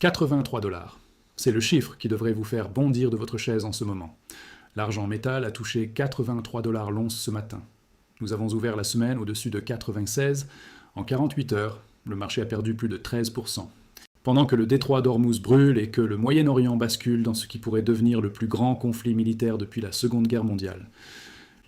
$83. C'est le chiffre qui devrait vous faire bondir de votre chaise en ce moment. L'argent métal a touché $83 l'once ce matin. Nous avons ouvert la semaine au-dessus de 96. En 48 heures, le marché a perdu plus de 13%. Pendant que le détroit d'Ormuz brûle et que le Moyen-Orient bascule dans ce qui pourrait devenir le plus grand conflit militaire depuis la Seconde Guerre mondiale,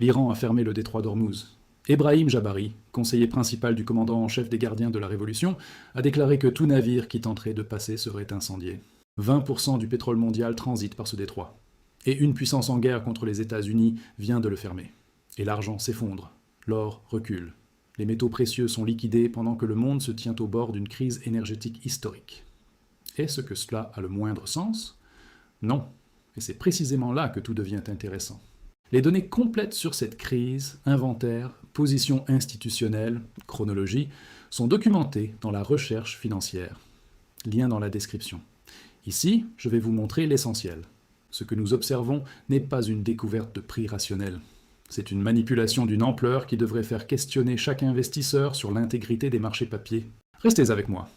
l'Iran a fermé le détroit d'Ormuz. Ebrahim Jabari, conseiller principal du commandant en chef des gardiens de la Révolution, a déclaré que tout navire qui tenterait de passer serait incendié. 20% du pétrole mondial transite par ce détroit. Et une puissance en guerre contre les États-Unis vient de le fermer. Et l'argent s'effondre, l'or recule. Les métaux précieux sont liquidés pendant que le monde se tient au bord d'une crise énergétique historique. Est-ce que cela a le moindre sens? Non. Et c'est précisément là que tout devient intéressant. Les données complètes sur cette crise, inventaire, position institutionnelle, chronologie, sont documentées dans la recherche financière. Lien dans la description. Ici, je vais vous montrer l'essentiel. Ce que nous observons n'est pas une découverte de prix rationnel. C'est une manipulation d'une ampleur qui devrait faire questionner chaque investisseur sur l'intégrité des marchés papiers. Restez avec moi.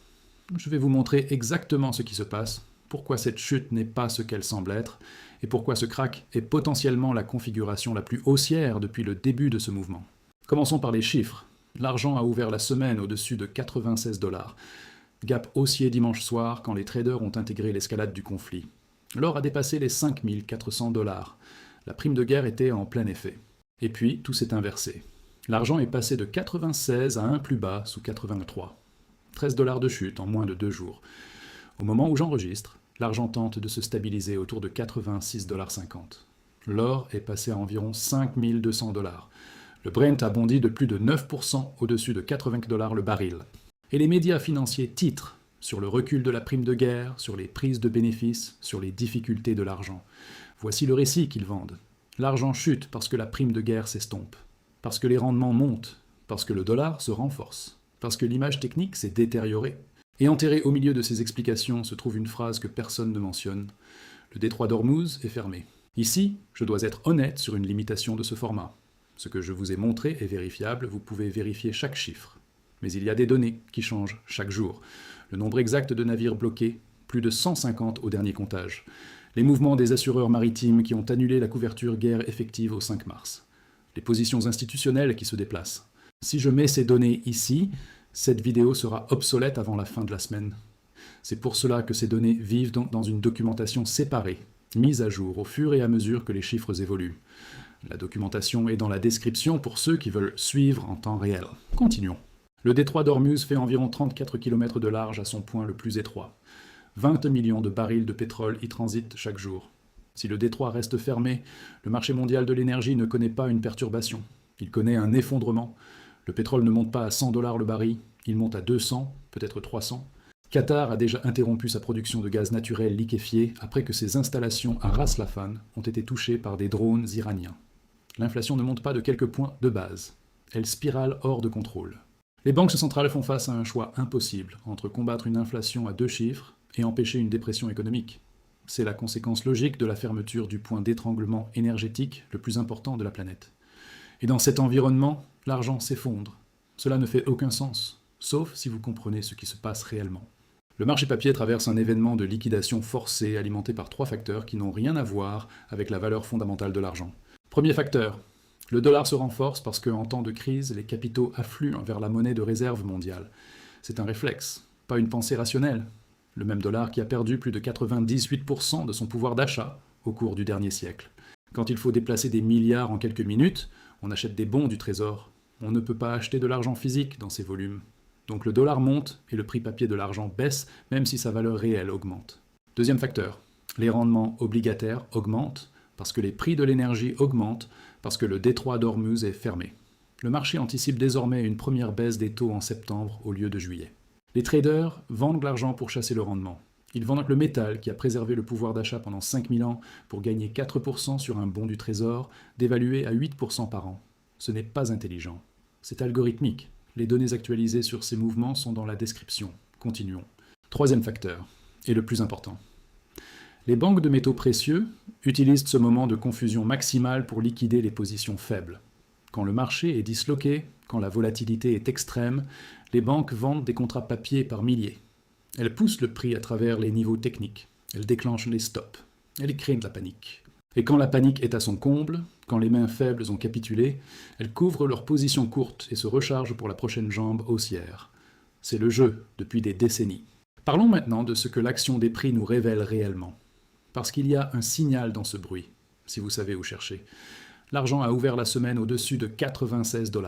Je vais vous montrer exactement ce qui se passe, pourquoi cette chute n'est pas ce qu'elle semble être, et pourquoi ce crack est potentiellement la configuration la plus haussière depuis le début de ce mouvement. Commençons par les chiffres. L'argent a ouvert la semaine au-dessus de 96 $. Gap haussier dimanche soir quand les traders ont intégré l'escalade du conflit. L'or a dépassé les 5 400 $. La prime de guerre était en plein effet. Et puis, tout s'est inversé. L'argent est passé de 96 à un plus bas sous 83. 13 $ de chute en moins de 2 jours. Au moment où j'enregistre, l'argent tente de se stabiliser autour de 86,50 $. L'or est passé à environ 5 200 $. Le Brent a bondi de plus de 9% au-dessus de 80 $ le baril. Et les médias financiers titrent sur le recul de la prime de guerre, sur les prises de bénéfices, sur les difficultés de l'argent. Voici le récit qu'ils vendent. L'argent chute parce que la prime de guerre s'estompe, parce que les rendements montent, parce que le dollar se renforce, parce que l'image technique s'est détériorée. Et enterrée au milieu de ces explications se trouve une phrase que personne ne mentionne. Le détroit d'Ormuz est fermé. Ici, je dois être honnête sur une limitation de ce format. Ce que je vous ai montré est vérifiable, vous pouvez vérifier chaque chiffre. Mais il y a des données qui changent chaque jour. Le nombre exact de navires bloqués, plus de 150 au dernier comptage. Les mouvements des assureurs maritimes qui ont annulé la couverture guerre effective au 5 mars. Les positions institutionnelles qui se déplacent. Si je mets ces données ici, cette vidéo sera obsolète avant la fin de la semaine. C'est pour cela que ces données vivent dans une documentation séparée, mise à jour au fur et à mesure que les chiffres évoluent. La documentation est dans la description pour ceux qui veulent suivre en temps réel. Continuons. Le détroit d'Ormuz fait environ 34 km de large à son point le plus étroit. 20 millions de barils de pétrole y transitent chaque jour. Si le détroit reste fermé, le marché mondial de l'énergie ne connaît pas une perturbation. Il connaît un effondrement. Le pétrole ne monte pas à 100 $ le baril, il monte à 200, peut-être 300. Qatar a déjà interrompu sa production de gaz naturel liquéfié après que ses installations à Ras Laffan ont été touchées par des drones iraniens. L'inflation ne monte pas de quelques points de base. Elle spirale hors de contrôle. Les banques centrales font face à un choix impossible entre combattre une inflation à 2 chiffres et empêcher une dépression économique. C'est la conséquence logique de la fermeture du point d'étranglement énergétique le plus important de la planète. Et dans cet environnement, l'argent s'effondre. Cela ne fait aucun sens, sauf si vous comprenez ce qui se passe réellement. Le marché papier traverse un événement de liquidation forcée alimenté par 3 facteurs qui n'ont rien à voir avec la valeur fondamentale de l'argent. Premier facteur, le dollar se renforce parce qu'en temps de crise, les capitaux affluent vers la monnaie de réserve mondiale. C'est un réflexe, pas une pensée rationnelle. Le même dollar qui a perdu plus de 98% de son pouvoir d'achat au cours du dernier siècle. Quand il faut déplacer des milliards en quelques minutes, on achète des bons du trésor. On ne peut pas acheter de l'argent physique dans ces volumes. Donc le dollar monte et le prix papier de l'argent baisse, même si sa valeur réelle augmente. Deuxième facteur, les rendements obligataires augmentent parce que les prix de l'énergie augmentent, parce que le détroit d'Ormuz est fermé. Le marché anticipe désormais une première baisse des taux en septembre au lieu de juillet. Les traders vendent l'argent pour chasser le rendement. Ils vendent le métal qui a préservé le pouvoir d'achat pendant 5000 ans pour gagner 4% sur un bon du trésor, dévalué à 8% par an. Ce n'est pas intelligent. C'est algorithmique. Les données actualisées sur ces mouvements sont dans la description. Continuons. Troisième facteur, et le plus important. Les banques de métaux précieux utilisent ce moment de confusion maximale pour liquider les positions faibles. Quand le marché est disloqué, quand la volatilité est extrême, les banques vendent des contrats papier par milliers. Elle pousse le prix à travers les niveaux techniques. Elle déclenche les stops. Elle crée de la panique. Et quand la panique est à son comble, quand les mains faibles ont capitulé, elle couvre leur position courte et se recharge pour la prochaine jambe haussière. C'est le jeu depuis des décennies. Parlons maintenant de ce que l'action des prix nous révèle réellement. Parce qu'il y a un signal dans ce bruit, si vous savez où chercher. L'argent a ouvert la semaine au-dessus de 96 $.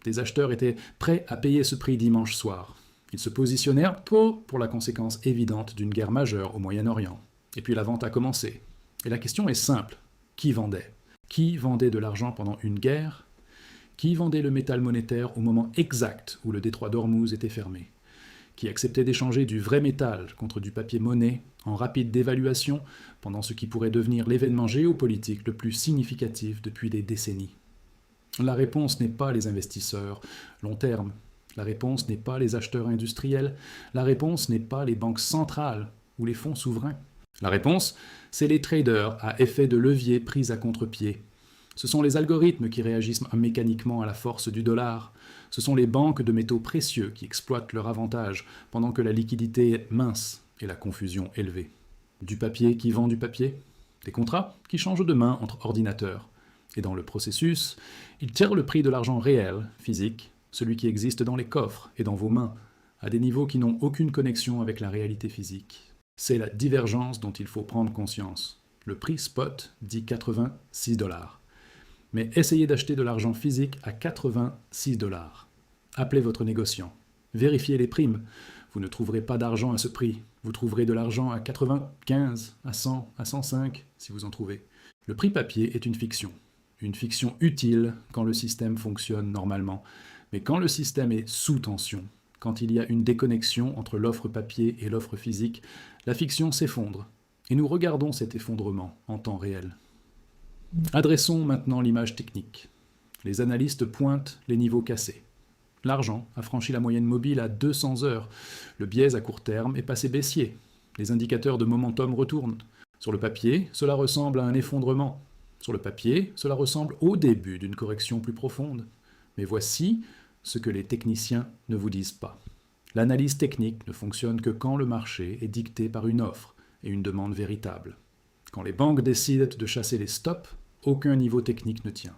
Des acheteurs étaient prêts à payer ce prix dimanche soir. Ils se positionnèrent pour la conséquence évidente d'une guerre majeure au Moyen-Orient. Et puis la vente a commencé. Et la question est simple. Qui vendait ? Qui vendait de l'argent pendant une guerre ? Qui vendait le métal monétaire au moment exact où le détroit d'Ormuz était fermé ? Qui acceptait d'échanger du vrai métal contre du papier monnaie en rapide dévaluation pendant ce qui pourrait devenir l'événement géopolitique le plus significatif depuis des décennies ? La réponse n'est pas les investisseurs long terme. La réponse n'est pas les acheteurs industriels. La réponse n'est pas les banques centrales ou les fonds souverains. La réponse, c'est les traders à effet de levier pris à contre-pied. Ce sont les algorithmes qui réagissent mécaniquement à la force du dollar. Ce sont les banques de métaux précieux qui exploitent leur avantage pendant que la liquidité est mince et la confusion élevée. Du papier qui vend du papier, des contrats qui changent de main entre ordinateurs. Et dans le processus, ils tirent le prix de l'argent réel, physique, celui qui existe dans les coffres et dans vos mains, à des niveaux qui n'ont aucune connexion avec la réalité physique. C'est la divergence dont il faut prendre conscience. Le prix spot dit 86 $. Mais essayez d'acheter de l'argent physique à 86 $. Appelez votre négociant. Vérifiez les primes. Vous ne trouverez pas d'argent à ce prix. Vous trouverez de l'argent à 95, à 100, à 105, si vous en trouvez. Le prix papier est une fiction. Une fiction utile quand le système fonctionne normalement. Mais quand le système est sous tension, quand il y a une déconnexion entre l'offre papier et l'offre physique, la fiction s'effondre. Et nous regardons cet effondrement en temps réel. Adressons maintenant l'image technique. Les analystes pointent les niveaux cassés. L'argent a franchi la moyenne mobile à 200 heures. Le biais à court terme est passé baissier. Les indicateurs de momentum retournent. Sur le papier, cela ressemble à un effondrement. Sur le papier, cela ressemble au début d'une correction plus profonde. Mais voici ce que les techniciens ne vous disent pas. L'analyse technique ne fonctionne que quand le marché est dicté par une offre et une demande véritable. Quand les banques décident de chasser les stops, aucun niveau technique ne tient.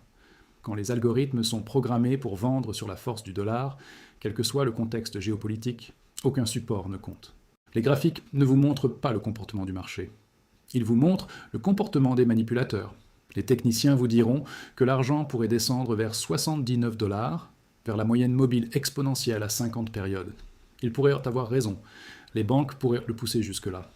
Quand les algorithmes sont programmés pour vendre sur la force du dollar, quel que soit le contexte géopolitique, aucun support ne compte. Les graphiques ne vous montrent pas le comportement du marché. Ils vous montrent le comportement des manipulateurs. Les techniciens vous diront que l'argent pourrait descendre vers 79 $, vers la moyenne mobile exponentielle à 50 périodes. Ils pourraient avoir raison. Les banques pourraient le pousser jusque-là.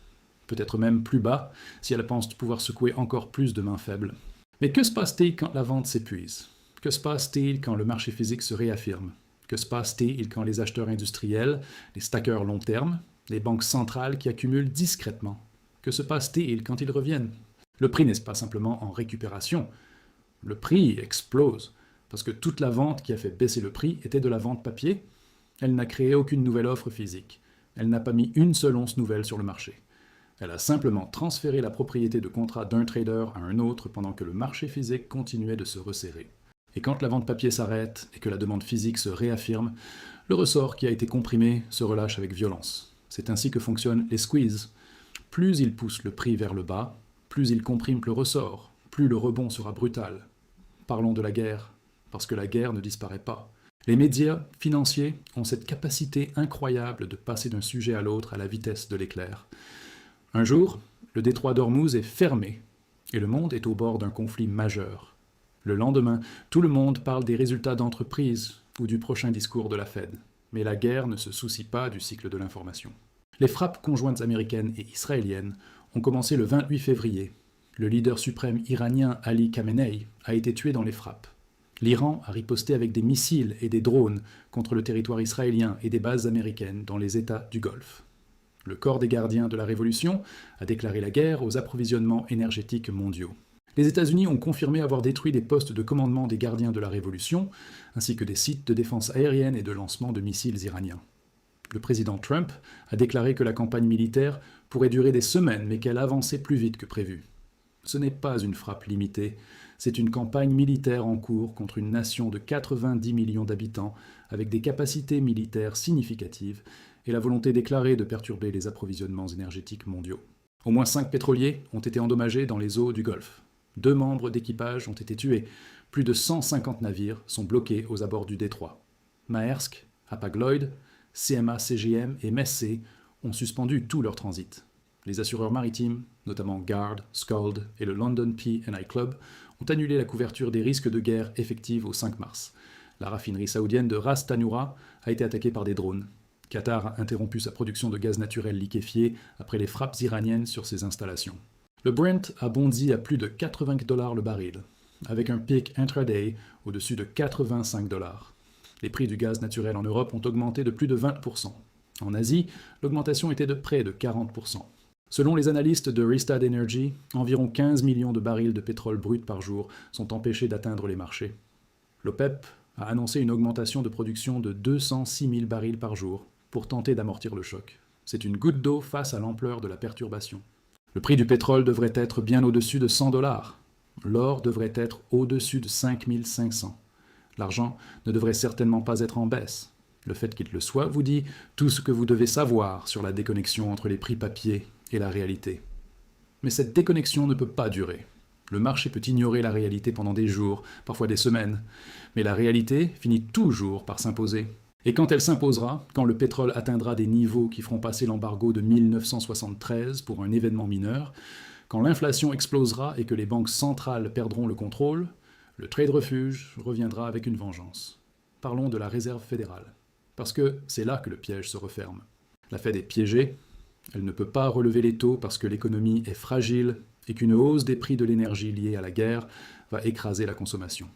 Peut-être même plus bas, si elles pensent pouvoir secouer encore plus de mains faibles. Mais que se passe-t-il quand la vente s'épuise ? Que se passe-t-il quand le marché physique se réaffirme ? Que se passe-t-il quand les acheteurs industriels, les stackers long terme, les banques centrales qui accumulent discrètement ? Que se passe-t-il quand ils reviennent ? Le prix n'est pas simplement en récupération. Le prix explose, parce que toute la vente qui a fait baisser le prix était de la vente papier. Elle n'a créé aucune nouvelle offre physique. Elle n'a pas mis une seule once nouvelle sur le marché. Elle a simplement transféré la propriété de contrat d'un trader à un autre pendant que le marché physique continuait de se resserrer. Et quand la vente papier s'arrête et que la demande physique se réaffirme, le ressort qui a été comprimé se relâche avec violence. C'est ainsi que fonctionnent les squeezes. Plus ils poussent le prix vers le bas, plus ils compriment le ressort, plus le rebond sera brutal. Parlons de la guerre, parce que la guerre ne disparaît pas. Les médias financiers ont cette capacité incroyable de passer d'un sujet à l'autre à la vitesse de l'éclair. Un jour, le détroit d'Ormuz est fermé et le monde est au bord d'un conflit majeur. Le lendemain, tout le monde parle des résultats d'entreprise ou du prochain discours de la Fed. Mais la guerre ne se soucie pas du cycle de l'information. Les frappes conjointes américaines et israéliennes ont commencé le 28 février. Le leader suprême iranien Ali Khamenei a été tué dans les frappes. L'Iran a riposté avec des missiles et des drones contre le territoire israélien et des bases américaines dans les États du Golfe. Le corps des gardiens de la Révolution a déclaré la guerre aux approvisionnements énergétiques mondiaux. Les États-Unis ont confirmé avoir détruit des postes de commandement des gardiens de la Révolution, ainsi que des sites de défense aérienne et de lancement de missiles iraniens. Le président Trump a déclaré que la campagne militaire pourrait durer des semaines, mais qu'elle avançait plus vite que prévu. Ce n'est pas une frappe limitée, c'est une campagne militaire en cours contre une nation de 90 millions d'habitants, avec des capacités militaires significatives et la volonté déclarée de perturber les approvisionnements énergétiques mondiaux. Au moins 5 pétroliers ont été endommagés dans les eaux du Golfe. 2 membres d'équipage ont été tués. Plus de 150 navires sont bloqués aux abords du détroit. Maersk, Hapag-Lloyd, CMA-CGM et Metsä ont suspendu tout leur transit. Les assureurs maritimes, notamment Gard, Skald et le London P&I Club, ont annulé la couverture des risques de guerre effective au 5 mars. La raffinerie saoudienne de Ras Tanura a été attaquée par des drones. Qatar a interrompu sa production de gaz naturel liquéfié après les frappes iraniennes sur ses installations. Le Brent a bondi à plus de 80 $ le baril, avec un pic intraday au-dessus de 85 $. Les prix du gaz naturel en Europe ont augmenté de plus de 20%. En Asie, l'augmentation était de près de 40%. Selon les analystes de Rystad Energy, environ 15 millions de barils de pétrole brut par jour sont empêchés d'atteindre les marchés. L'OPEP a annoncé une augmentation de production de 206 000 barils par jour pour tenter d'amortir le choc. C'est une goutte d'eau face à l'ampleur de la perturbation. Le prix du pétrole devrait être bien au-dessus de 100 $. L'or devrait être au-dessus de 5 500. L'argent ne devrait certainement pas être en baisse. Le fait qu'il le soit vous dit tout ce que vous devez savoir sur la déconnexion entre les prix papier et la réalité. Mais cette déconnexion ne peut pas durer. Le marché peut ignorer la réalité pendant des jours, parfois des semaines, mais la réalité finit toujours par s'imposer. Et quand elle s'imposera, quand le pétrole atteindra des niveaux qui feront passer l'embargo de 1973 pour un événement mineur, quand l'inflation explosera et que les banques centrales perdront le contrôle, le trade refuge reviendra avec une vengeance. Parlons de la Réserve fédérale, parce que c'est là que le piège se referme. La Fed est piégée, elle ne peut pas relever les taux parce que l'économie est fragile et qu'une hausse des prix de l'énergie liée à la guerre va écraser la consommation.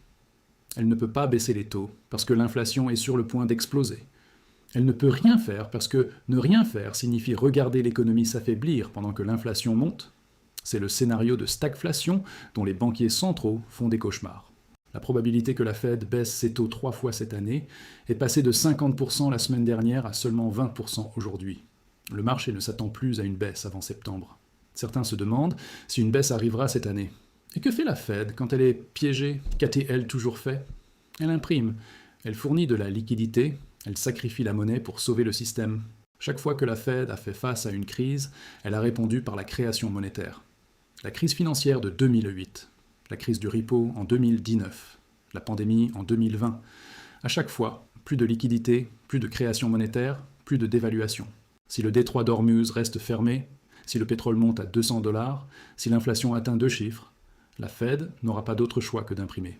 Elle ne peut pas baisser les taux parce que l'inflation est sur le point d'exploser. Elle ne peut rien faire parce que ne rien faire signifie regarder l'économie s'affaiblir pendant que l'inflation monte. C'est le scénario de stagflation dont les banquiers centraux font des cauchemars. La probabilité que la Fed baisse ses taux 3 fois cette année est passée de 50% la semaine dernière à seulement 20% aujourd'hui. Le marché ne s'attend plus à une baisse avant septembre. Certains se demandent si une baisse arrivera cette année. Et que fait la Fed quand elle est piégée? Qu'a-t-elle toujours fait? Elle imprime, elle fournit de la liquidité, elle sacrifie la monnaie pour sauver le système. Chaque fois que la Fed a fait face à une crise, elle a répondu par la création monétaire. La crise financière de 2008, la crise du repo en 2019, la pandémie en 2020. À chaque fois, plus de liquidité, plus de création monétaire, plus de dévaluation. Si le détroit d'Ormuz reste fermé, si le pétrole monte à 200 $, si l'inflation atteint 2 chiffres, la Fed n'aura pas d'autre choix que d'imprimer.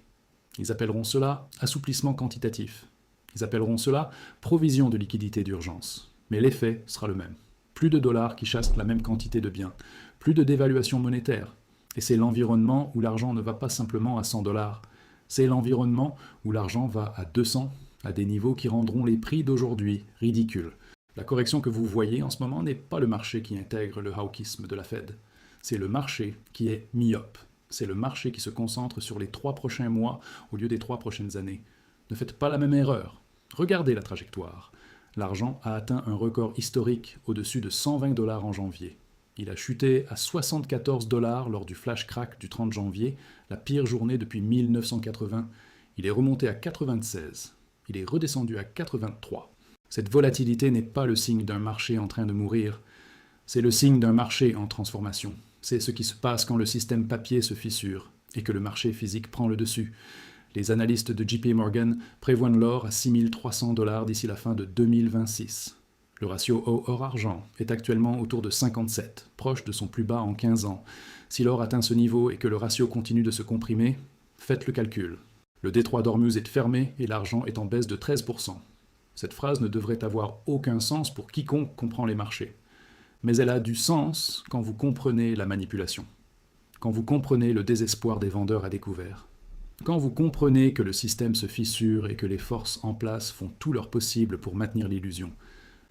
Ils appelleront cela assouplissement quantitatif. Ils appelleront cela provision de liquidité d'urgence. Mais l'effet sera le même. Plus de dollars qui chassent la même quantité de biens, plus de dévaluation monétaire. Et c'est l'environnement où l'argent ne va pas simplement à 100 $. C'est l'environnement où l'argent va à 200, à des niveaux qui rendront les prix d'aujourd'hui ridicules. La correction que vous voyez en ce moment n'est pas le marché qui intègre le hawkisme de la Fed. C'est le marché qui est myope. C'est le marché qui se concentre sur les 3 prochains mois au lieu des 3 prochaines années. Ne faites pas la même erreur. Regardez la trajectoire. L'argent a atteint un record historique au-dessus de 120 $ en janvier. Il a chuté à 74 $ lors du flash crack du 30 janvier, la pire journée depuis 1980. Il est remonté à 96. Il est redescendu à 83. Cette volatilité n'est pas le signe d'un marché en train de mourir. C'est le signe d'un marché en transformation. C'est ce qui se passe quand le système papier se fissure et que le marché physique prend le dessus. Les analystes de JP Morgan prévoient l'or à 6 300 $ d'ici la fin de 2026. Le ratio or-argent est actuellement autour de 57, proche de son plus bas en 15 ans. Si l'or atteint ce niveau et que le ratio continue de se comprimer, faites le calcul. Le détroit d'Ormuz est fermé et l'argent est en baisse de 13%. Cette phrase ne devrait avoir aucun sens pour quiconque comprend les marchés. Mais elle a du sens quand vous comprenez la manipulation, quand vous comprenez le désespoir des vendeurs à découvert, quand vous comprenez que le système se fissure et que les forces en place font tout leur possible pour maintenir l'illusion.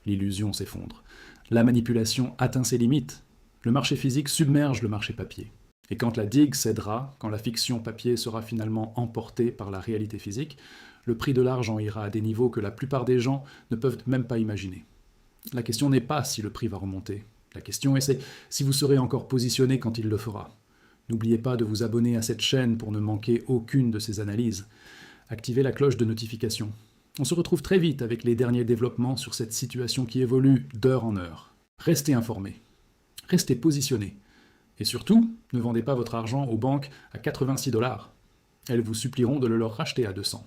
L'illusion s'effondre. La manipulation atteint ses limites. Le marché physique submerge le marché papier. Et quand la digue cédera, quand la fiction papier sera finalement emportée par la réalité physique, le prix de l'argent ira à des niveaux que la plupart des gens ne peuvent même pas imaginer. La question n'est pas si le prix va remonter. La question est si vous serez encore positionné quand il le fera. N'oubliez pas de vous abonner à cette chaîne pour ne manquer aucune de ces analyses. Activez la cloche de notification. On se retrouve très vite avec les derniers développements sur cette situation qui évolue d'heure en heure. Restez informés. Restez positionnés. Et surtout, ne vendez pas votre argent aux banques à 86 $. Elles vous supplieront de le leur racheter à 200.